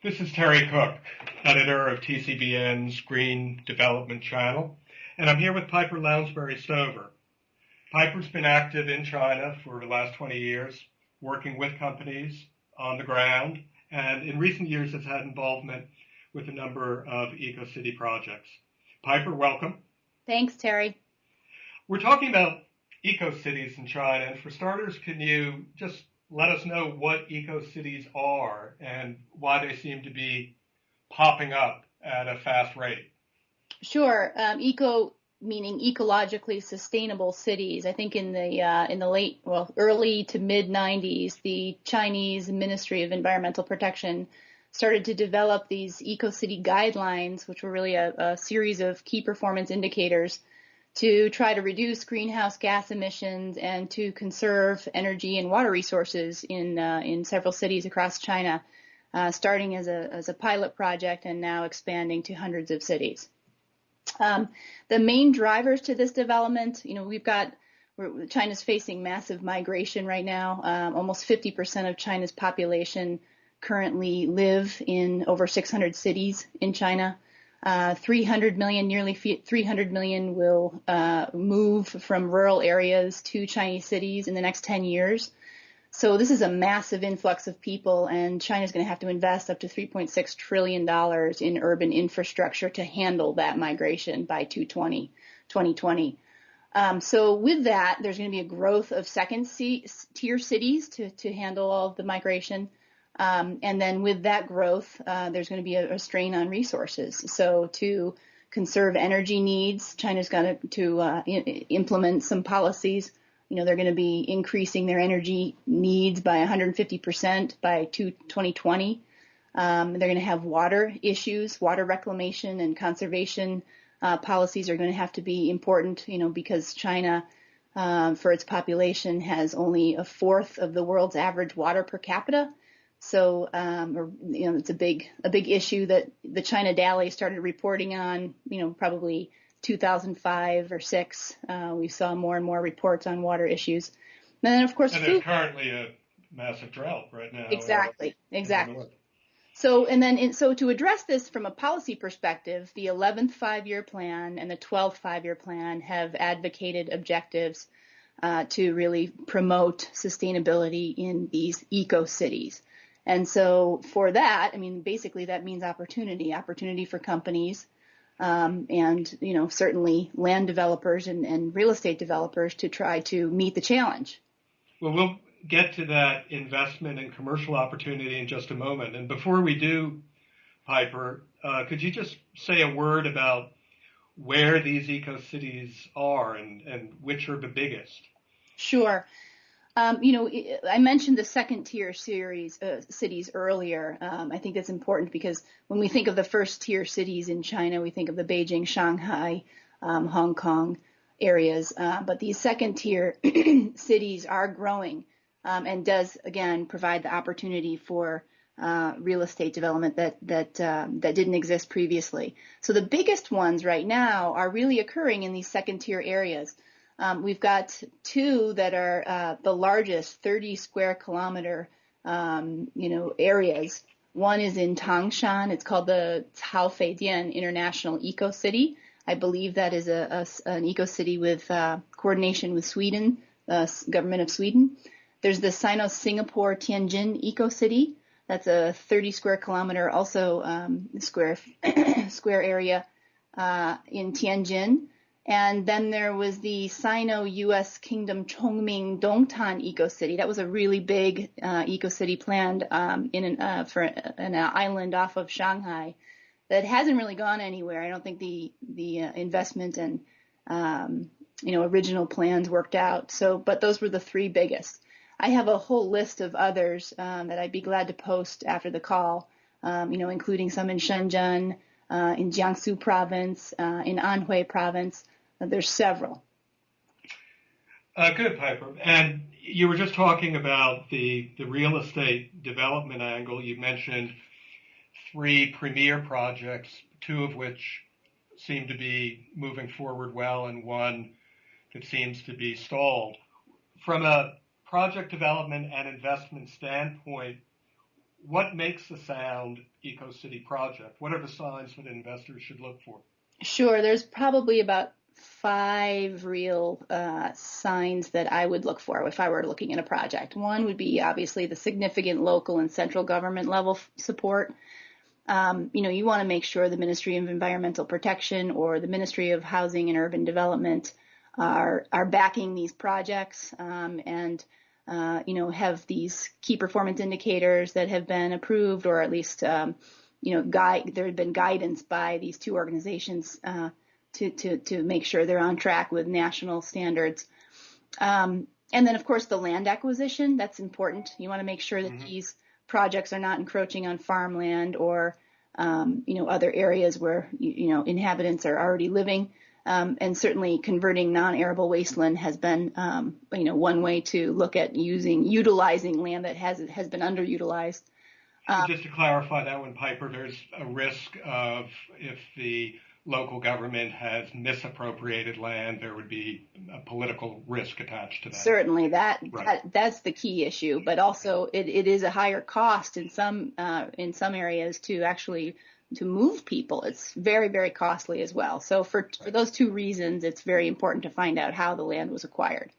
This is Terry Cooke, editor of TCBN's Green Development Channel, and I'm here with Piper Lounsbury-Stover. Piper's been active in China for the last 20 years, working with companies on the ground, and in recent years has had involvement with a number of EcoCity projects. Piper, welcome. Thanks, Terry. We're talking about eco-cities in China, and for starters, can you just let us know what eco-cities are and why they seem to be popping up at a fast rate? Sure. Eco meaning ecologically sustainable cities. I think in the early to mid 90s, the Chinese Ministry of Environmental Protection started to develop these EcoCity guidelines, which were really a series of key performance indicators to try to reduce greenhouse gas emissions and to conserve energy and water resources in several cities across China, starting as a pilot project and now expanding to hundreds of cities. The main drivers to this development, China's facing massive migration right now. Almost 50% of China's population currently live in over 600 cities in China. 300 million, nearly 300 million will move from rural areas to Chinese cities in the next 10 years. So this is a massive influx of people, and China's going to have to invest up to $3.6 trillion in urban infrastructure to handle that migration by 2020. So with that, there's going to be a growth of second-tier cities to handle all of the migration. And then with that growth, there's going to be a strain on resources. So to conserve energy needs, China's got to implement some policies. They're going to be increasing their energy needs by 150% by 2020. They're going to have water issues, water reclamation and conservation policies are going to have to be important, because China, for its population, has only a fourth of the world's average water per capita. So, it's a big issue that the China Daily started reporting on, probably 2005 or 6. We saw more and more reports on water issues. And then, of course, and there's currently a massive drought right now. Exactly. So to address this from a policy perspective, the 11th five-year plan and the 12th five-year plan have advocated objectives to really promote sustainability in these eco-cities. And so for that, basically that means opportunity for companies, and, certainly land developers and real estate developers to try to meet the challenge. Well, we'll get to that investment and commercial opportunity in just a moment. And before we do, Piper, could you just say a word about where these eco-cities are and which are the biggest? Sure. I mentioned the second tier cities earlier. I think that's important because when we think of the first tier cities in China, we think of the Beijing, Shanghai, Hong Kong areas. But these second tier cities are growing, and does again provide the opportunity for real estate development that didn't exist previously. So the biggest ones right now are really occurring in these second tier areas. We've got two that are the largest 30 square kilometer, areas. One is in Tangshan. It's called the Caofeidian International EcoCity. I believe that is an EcoCity with coordination with Sweden, the government of Sweden. There's the Sino-Singapore Tianjin EcoCity. That's a 30 square kilometer, also square area in Tianjin. And then there was the Sino-U.S. Kingdom Chongming Dongtan EcoCity. That was a really big EcoCity planned for an island off of Shanghai that hasn't really gone anywhere. I don't think the investment and original plans worked out. But those were the three biggest. I have a whole list of others that I'd be glad to post after the call, including some in Shenzhen, in Jiangsu province, in Anhui province. There's several. Good, Piper. And you were just talking about the real estate development angle. You mentioned three premier projects, two of which seem to be moving forward well and one that seems to be stalled. From a project development and investment standpoint, what makes a sound EcoCity project? What are the signs that investors should look for? Sure, there's probably about five real signs that I would look for if I were looking at a project. One would be obviously the significant local and central government level support. You want to make sure the Ministry of Environmental Protection or the Ministry of Housing and Urban Development are backing these projects and have these key performance indicators that have been approved, or at least there had been guidance by these two organizations to make sure they're on track with national standards. And then, of course, the land acquisition, that's important. You want to make sure that these projects are not encroaching on farmland or, other areas where, inhabitants are already living. And certainly converting non-arable wasteland has been, one way to look at utilizing land that has been underutilized. Just to clarify that one, Piper, there's a risk of, if the local government has misappropriated land, there would be a political risk attached to that. Certainly, Right. that's the key issue, but also it is a higher cost in some areas to move people. It's very, very costly as well. So for those two reasons, it's very important to find out how the land was acquired.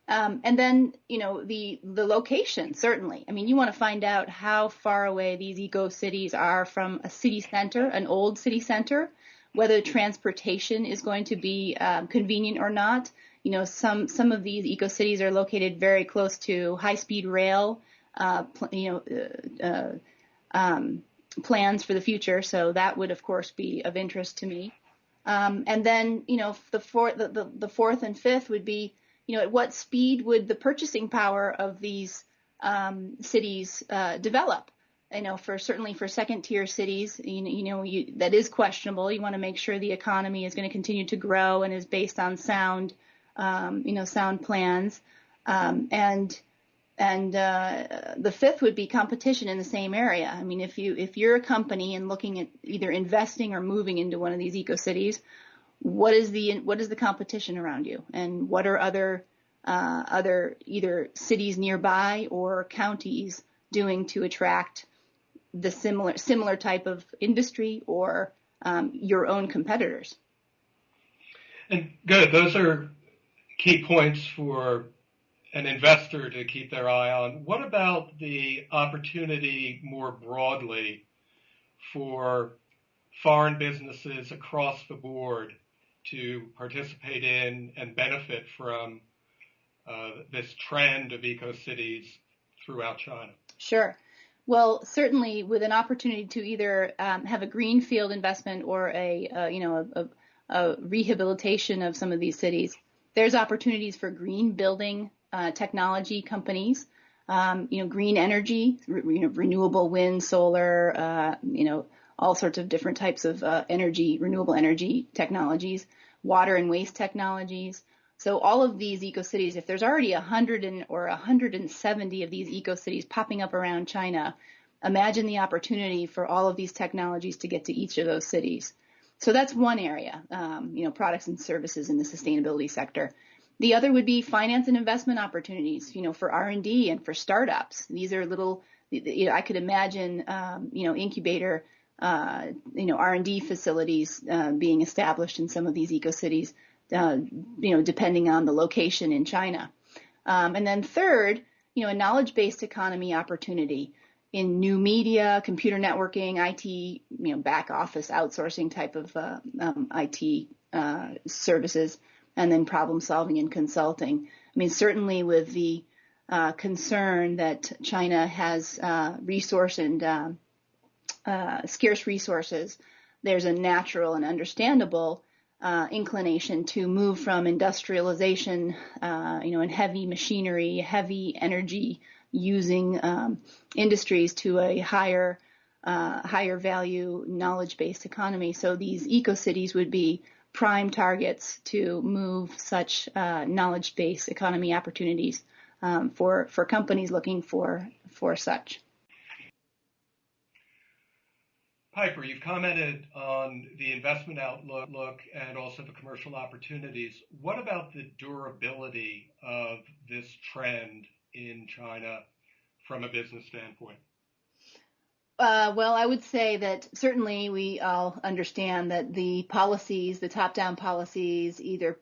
And then, the location, certainly. I mean, you want to find out how far away these eco-cities are from a city center, an old city center, whether transportation is going to be convenient or not. Some of these eco-cities are located very close to high-speed rail, plans for the future. So that would, of course, be of interest to me. And then, the fourth and fifth would be, at what speed would the purchasing power of these cities develop? Certainly for second tier cities, that is questionable. You want to make sure the economy is going to continue to grow and is based on sound plans. And the fifth would be competition in the same area. I mean, if you're a company and looking at either investing or moving into one of these eco cities, what is the competition around you, and what are other either cities nearby or counties doing to attract the similar type of industry or your own competitors? And good. Those are key points for an investor to keep their eye on. What about the opportunity more broadly for foreign businesses across the board to participate in and benefit from this trend of eco-cities throughout China? Sure. Well, certainly with an opportunity to either have a greenfield investment or a rehabilitation of some of these cities, there's opportunities for green building technology companies, green energy, renewable wind, solar, all sorts of different types of renewable energy technologies, water and waste technologies. So all of these eco-cities, if there's already 100 or 170 of these eco-cities popping up around China, imagine the opportunity for all of these technologies to get to each of those cities. So that's one area, products and services in the sustainability sector. The other would be finance and investment opportunities, for R&D and for startups. These are little, I could imagine, incubator, R&D facilities being established in some of these eco-cities, depending on the location in China. And then third, a knowledge-based economy opportunity in new media, computer networking, IT, back office outsourcing type of IT services, and then problem solving and consulting. I mean, certainly with the concern that China has resource and scarce resources, there's a natural and understandable inclination to move from industrialization, and heavy machinery, heavy energy using industries to a higher value knowledge-based economy. So these eco-cities would be prime targets to move such knowledge-based economy opportunities for companies looking for such. Piper, you've commented on the investment outlook and also the commercial opportunities. What about the durability of this trend in China from a business standpoint? Well, I would say that certainly we all understand that the policies, the top-down policies, either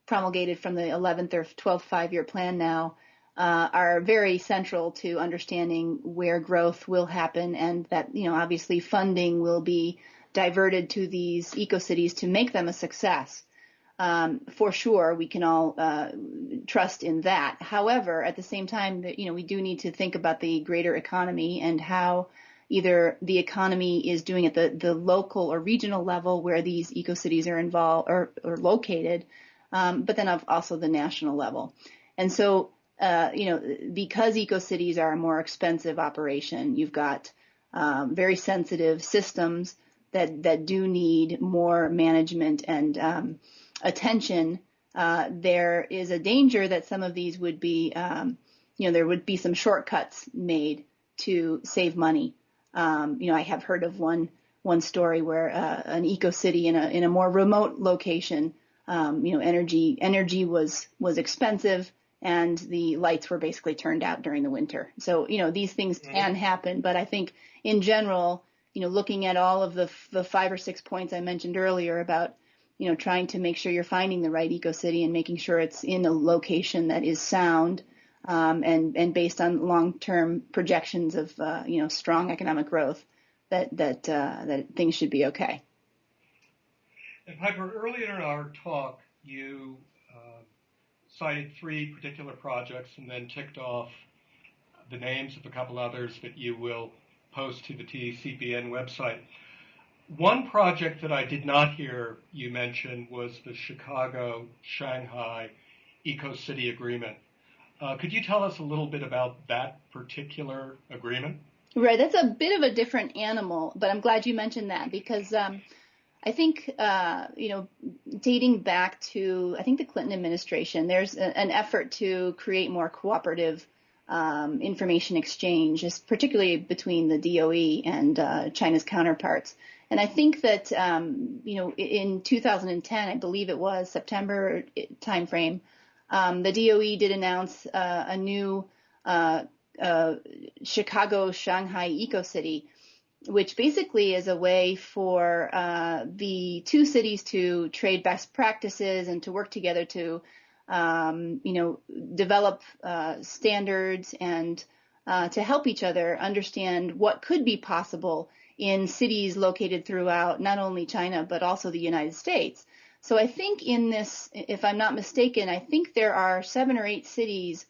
promulgated from the 11th or 12th five-year plan now, are very central to understanding where growth will happen, and that, obviously funding will be diverted to these eco-cities to make them a success. For sure, we can all trust in that. However, at the same time, we do need to think about the greater economy and how either the economy is doing at the local or regional level where these eco-cities are involved or located, but then also the national level. And so, because eco-cities are a more expensive operation, you've got very sensitive systems that do need more management and attention. There is a danger that some of these would be, there would be some shortcuts made to save money. I have heard of one story where an eco-city in a more remote location, energy was expensive and the lights were basically turned out during the winter. So, these things can happen, but I think in general, looking at all of the 5 or 6 points I mentioned earlier about, trying to make sure you're finding the right eco-city and making sure it's in a location that is sound, and based on long-term projections of strong economic growth, that things should be okay. And Piper, earlier in our talk, you cited 3 particular projects and then ticked off the names of a couple others that you will post to the TCBN website. One project that I did not hear you mention was the Chicago-Shanghai EcoCity agreement. Could you tell us a little bit about that particular agreement? Right, that's a bit of a different animal, but I'm glad you mentioned that because I think, dating back to, I think the Clinton administration, there's an effort to create more cooperative information exchange, particularly between the DOE and China's counterparts. And I think that, in 2010, I believe it was September timeframe, the DOE did announce a new Chicago-Shanghai EcoCity, which basically is a way for the two cities to trade best practices and to work together to, develop standards and to help each other understand what could be possible in cities located throughout not only China but also the United States. So I think in this, if I'm not mistaken, I think there are 7 or 8 cities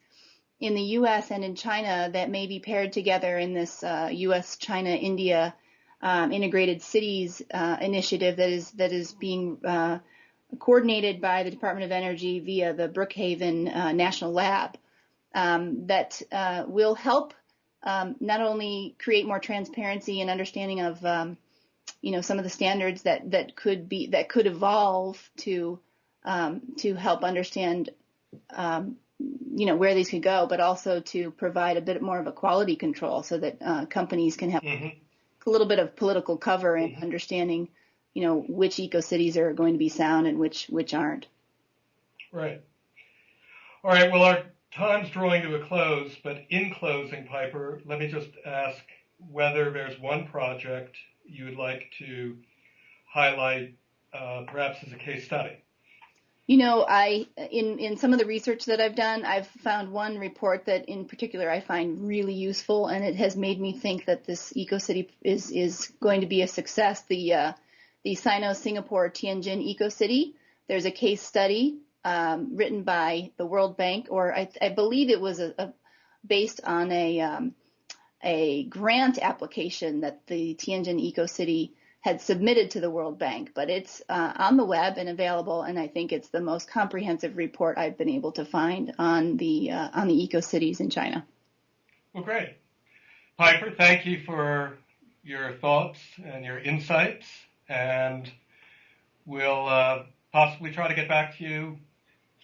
in the U.S. and in China that may be paired together in this U.S., China, India integrated cities initiative that is being coordinated by the Department of Energy via the Brookhaven National Lab, that will help not only create more transparency and understanding of some of the standards that could evolve to help understand where these could go, but also to provide a bit more of a quality control so that companies can have a little bit of political cover in understanding which eco-cities are going to be sound and which aren't. Right. All right. Well, our time's drawing to a close, but in closing, Piper, let me just ask whether there's one project you would like to highlight, perhaps as a case study. In some of the research that I've done, I've found one report that in particular I find really useful, and it has made me think that this EcoCity is going to be a success. The Sino-Singapore Tianjin EcoCity. There's a case study written by the World Bank, or I believe it was based on a grant application that the Tianjin EcoCity had submitted to the World Bank, but it's on the web and available, and I think it's the most comprehensive report I've been able to find on the eco-cities in China. Well, great. Piper, thank you for your thoughts and your insights, and we'll possibly try to get back to you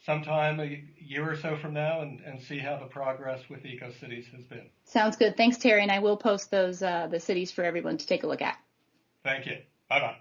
sometime a year or so from now and see how the progress with eco-cities has been. Sounds good. Thanks, Terry, and I will post those the cities for everyone to take a look at. Thank you. Bye-bye.